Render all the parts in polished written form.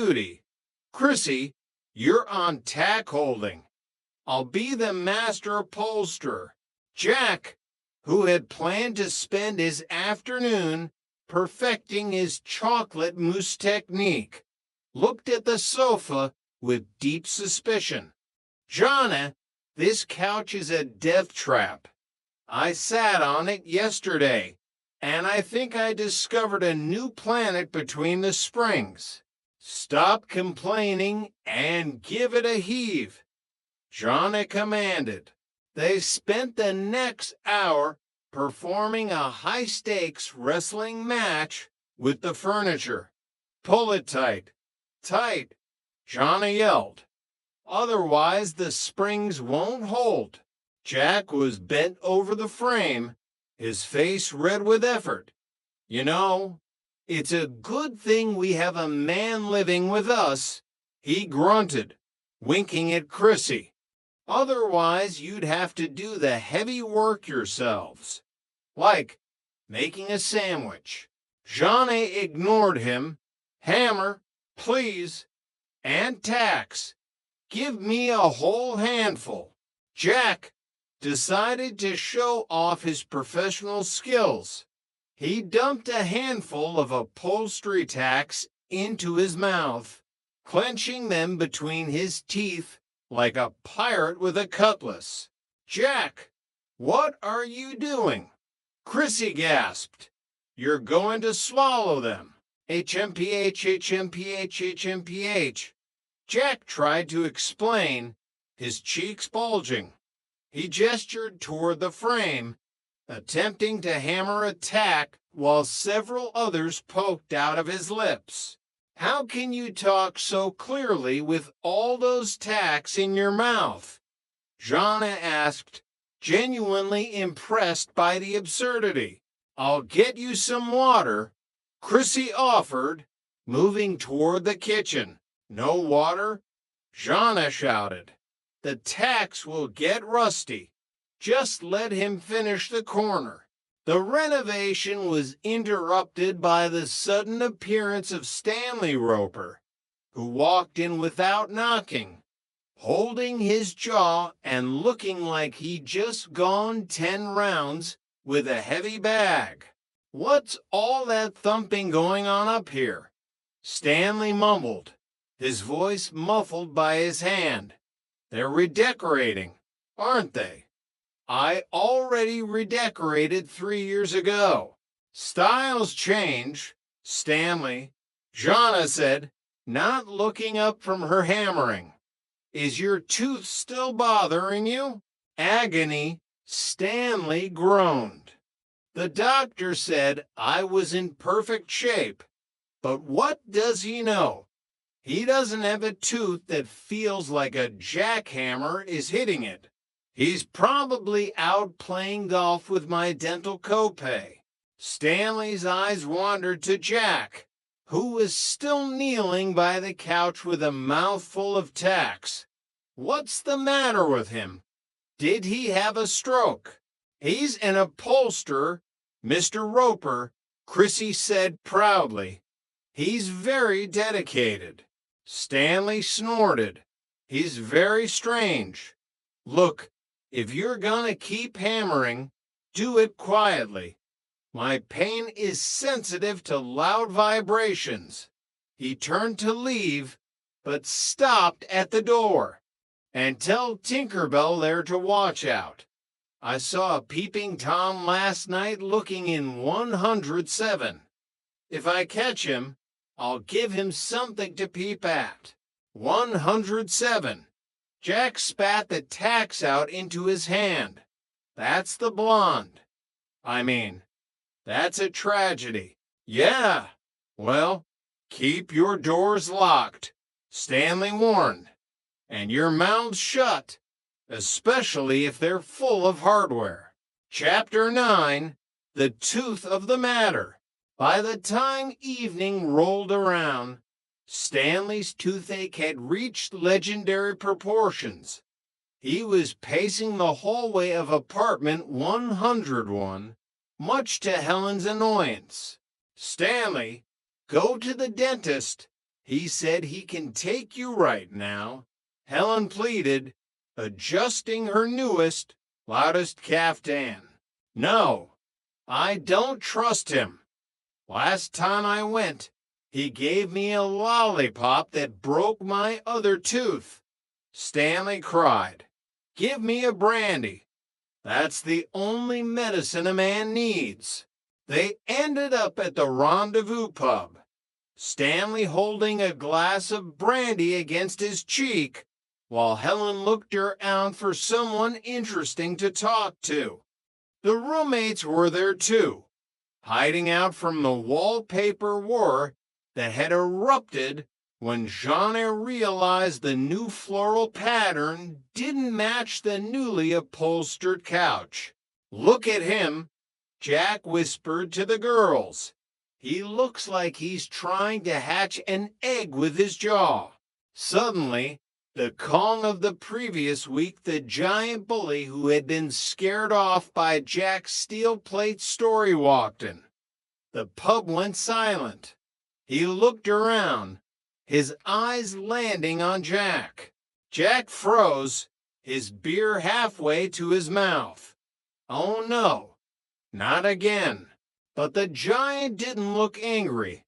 duty. Chrissy, you're on tack holding. I'll be the master upholsterer. Jack, who had planned to spend his afternoon perfecting his chocolate mousse technique, looked at the sofa with deep suspicion. Jonna, this couch is a death trap. I sat on it yesterday, and I think I discovered a new planet between the springs. Stop complaining and give it a heave, Jonna commanded. They spent the next hour performing a high-stakes wrestling match with the furniture. Pull it tight, tight, Jonna yelled. Otherwise the springs won't hold. Jack was bent over the frame, his face red with effort. You know, it's a good thing we have a man living with us, he grunted, winking at Chrissy. Otherwise, you'd have to do the heavy work yourselves. Like making a sandwich. Jonna ignored him. Hammer, please. And tacks. Give me a whole handful. Jack decided to show off his professional skills. He dumped a handful of upholstery tacks into his mouth, clenching them between his teeth like a pirate with a cutlass. Jack, what are you doing? Chrissy gasped. You're going to swallow them. HMPH, HMPH, HMPH. Jack tried to explain, his cheeks bulging. He gestured toward the frame, attempting to hammer a tack while several others poked out of his lips. How can you talk so clearly with all those tacks in your mouth? Jonna asked, genuinely impressed by the absurdity. I'll get you some water, Chrissy offered, moving toward the kitchen. No water? Jonna shouted. The tacks will get rusty. Just let him finish the corner. The renovation was interrupted by the sudden appearance of Stanley Roper, who walked in without knocking, holding his jaw and looking like he'd just gone 10 rounds with a heavy bag. What's all that thumping going on up here? Stanley mumbled, his voice muffled by his hand. They're redecorating, aren't they? I already redecorated 3 years ago. Styles change, Stanley, Jonna said, not looking up from her hammering. Is your tooth still bothering you? Agony, Stanley groaned. The doctor said I was in perfect shape, but what does he know? He doesn't have a tooth that feels like a jackhammer is hitting it. He's probably out playing golf with my dental copay. Stanley's eyes wandered to Jack, who was still kneeling by the couch with a mouthful of tacks. What's the matter with him? Did he have a stroke? He's an upholsterer, Mr. Roper, Chrissy said proudly. He's very dedicated. Stanley snorted. He's very strange. Look, if you're gonna keep hammering, do it quietly. My pain is sensitive to loud vibrations. He turned to leave, but stopped at the door. And tell Tinkerbell there to watch out. I saw a peeping Tom last night looking in 107. If I catch him, I'll give him something to peep at. 107. Jack spat the tacks out into his hand. That's the blonde. I mean, that's a tragedy. Yeah. Well, keep your doors locked, Stanley warned, and your mouths shut, especially if they're full of hardware. Chapter 9, The Tooth of the Matter. By the time evening rolled around, Stanley's toothache had reached legendary proportions. He was pacing the hallway of apartment 101, much to Helen's annoyance. Stanley, go to the dentist, He said he can take you right now, Helen pleaded, adjusting her newest, loudest caftan. No, I don't trust him. Last time I went, he gave me a lollipop that broke my other tooth. Stanley cried. Give me a brandy. That's the only medicine a man needs. They ended up at the Rendezvous pub, Stanley holding a glass of brandy against his cheek, while Helen looked around for someone interesting to talk to. The roommates were there too, hiding out from the wallpaper war that had erupted when Jeanne realized the new floral pattern didn't match the newly upholstered couch. Look at him, Jack whispered to the girls. He looks like he's trying to hatch an egg with his jaw. Suddenly, the Kong of the previous week, the giant bully who had been scared off by Jack's steel plate story, walked in. The pub went silent. He looked around, his eyes landing on Jack. Jack froze, his beer halfway to his mouth. Oh no, not again. But the giant didn't look angry.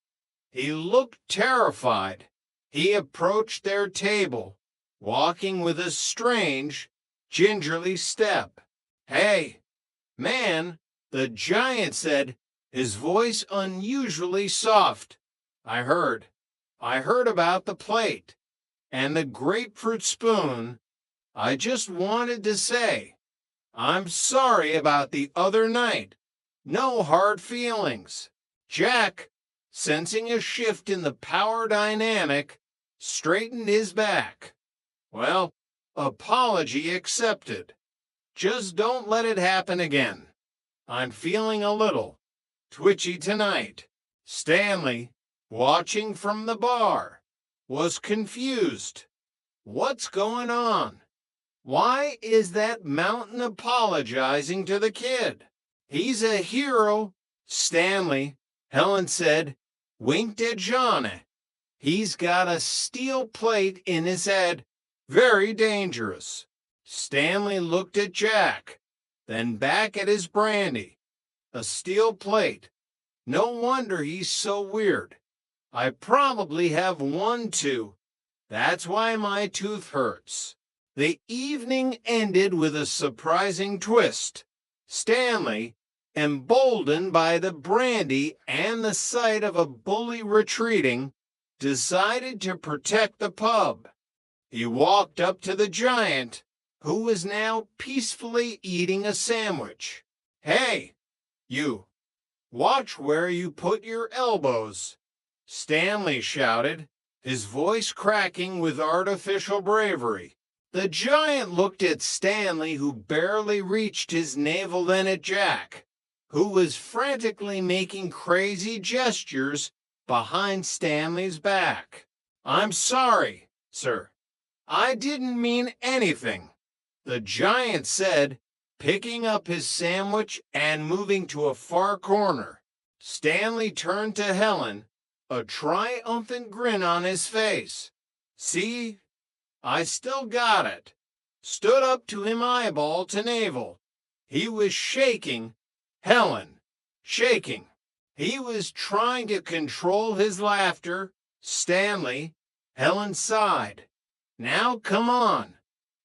He looked terrified. He approached their table, walking with a strange, gingerly step. Hey, man, the giant said, his voice unusually soft. I heard about the plate and the grapefruit spoon. I just wanted to say, I'm sorry about the other night. No hard feelings. Jack, sensing a shift in the power dynamic, straightened his back. Well, apology accepted. Just don't let it happen again. I'm feeling a little twitchy tonight. Stanley, watching from the bar, was confused. What's going on? Why is that mountain apologizing to the kid? He's a hero, Stanley, Helen said, winked at Jeanne. He's got a steel plate in his head, very dangerous. Stanley looked at Jack, then back at his brandy. A steel plate. No wonder he's so weird. I probably have one too. That's why my tooth hurts. The evening ended with a surprising twist. Stanley, emboldened by the brandy and the sight of a bully retreating, decided to protect the pub. He walked up to the giant, who was now peacefully eating a sandwich. Hey, you, watch where you put your elbows, Stanley shouted, his voice cracking with artificial bravery. The giant looked at Stanley, who barely reached his navel, then at Jack, who was frantically making crazy gestures behind Stanley's back. I'm sorry, sir. I didn't mean anything, the giant said, picking up his sandwich and moving to a far corner. Stanley turned to Helen, a triumphant grin on his face. See? I still got it. Stood up to him eyeball to navel. He was shaking. Helen, shaking. He was trying to control his laughter. Stanley, Helen sighed. Now come on.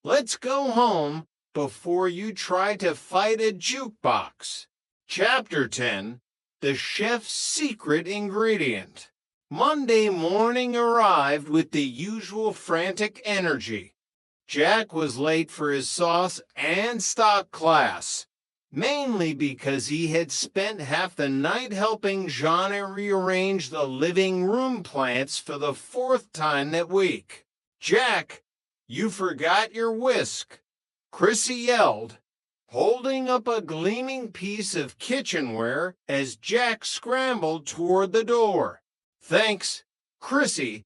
Let's go home before you try to fight a jukebox. Chapter 10. The Chef's Secret Ingredient. Monday morning arrived with the usual frantic energy. Jack was late for his sauce and stock class, mainly because he had spent half the night helping Jeanne rearrange the living room plants for the 4th time that week. Jack, you forgot your whisk, Chrissy yelled, holding up a gleaming piece of kitchenware as Jack scrambled toward the door. Thanks, Chrissy.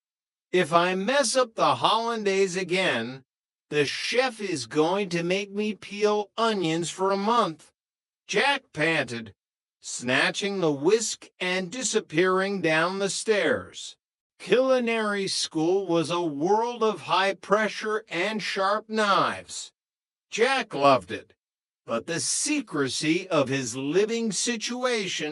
If I mess up the hollandaise again, the chef is going to make me peel onions for a month. Jack panted, snatching the whisk and disappearing down the stairs. Culinary school was a world of high pressure and sharp knives. Jack loved it, but the secrecy of his living situation